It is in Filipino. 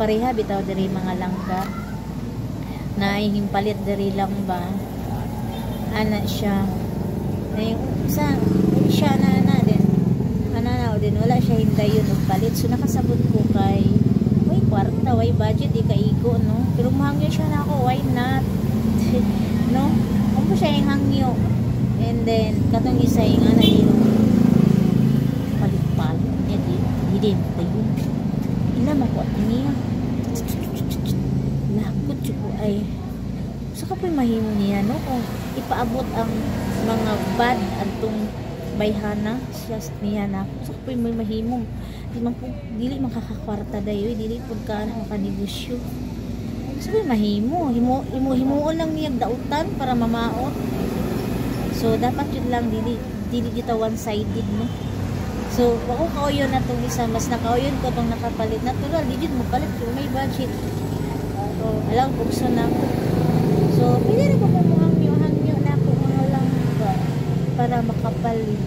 pareha bitaw diri mga langga na himpalit diri lang ba ana siya ay sa siya na din ana din wala siya hindayon og palit so nakasabot ko kay way kwarta way budget ikaigo no pero mahangyo siya na ako why not no kung siya yung hangyo and then katong isa yung ana din palit niya din tayo ina mako niya lakot ko ay sa ka po'y mahimo niya no kung ipaabot ang mga bad antong bayhana siya niya na sa ka po'y may mahimo dili makakakwarta dayo dili pud ka na makanegosyo so po'y mahimo himuon lang niya dautan para mamaot so dapat yun lang dili kita one sided no so ako kauyon na itong isa mas nakauyon ko itong nakapalit natural di mo palit kung may budget so alam bukso na so pwede na po hangyo na ako mga lang para makapalit